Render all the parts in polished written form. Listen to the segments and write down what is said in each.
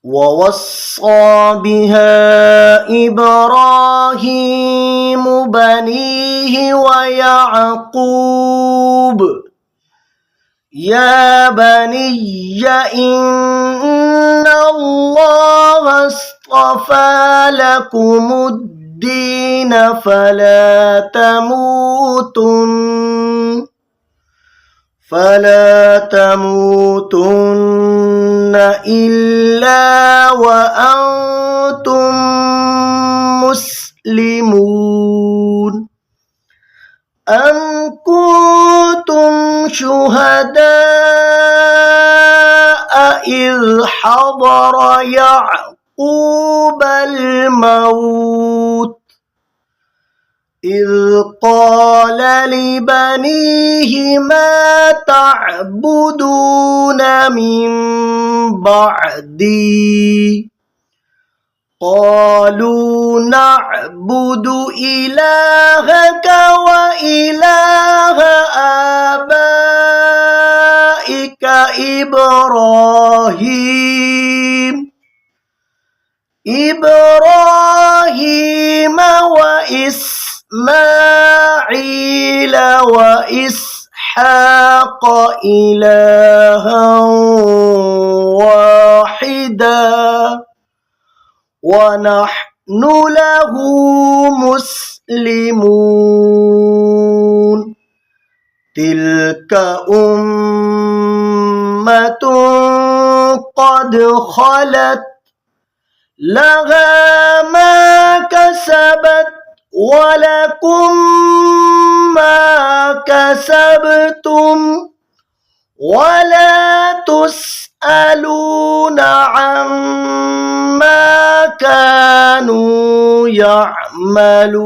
ووصى بها إبراهيم بنيه ويعقوب يا بني إن الله اصطفى لكم الدين فلا تموتن إلا وأنتم مسلمون أم كنتم شهداء إذ حضر يعقوب الموت إذ قال لبنيه ما تعبدون من بعدي قالوا نعبد إلهك وإله آبائك إبراهيم وإسماعيل وإسحاق إلها واحدا ونحن له مسلمون تلك أمة قد خلت لها ما كسبت ولكم ما كسبتم ولا تسألون عما كانوا يعملون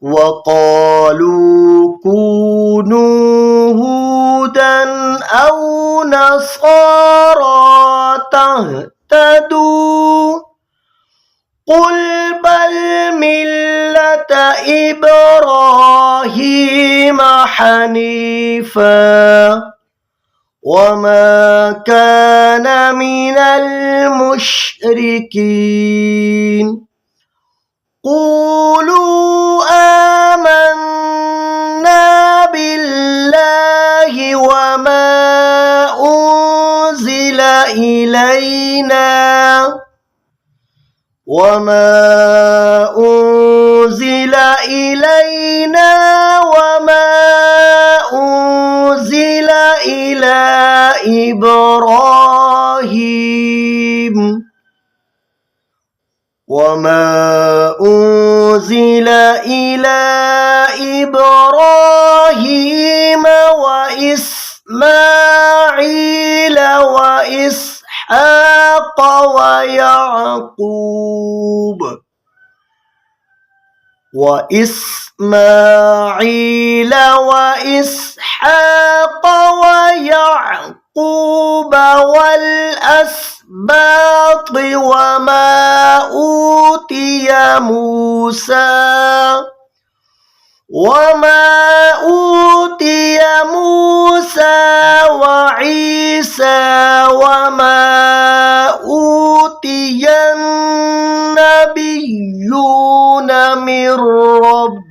وقالوا كونوا هودا أو نصارى تهتدوا قل بل ملة إبراهيم حنيفا وما كان من المشركين قولوا آمنا بالله وما أنزل إلينا وما أنزل إلى إبراهيم وإسماعيل وإسحاق ويعقوب والأسباط وما أوتي موسى وعيسى وما أوتي النبيون من ربهم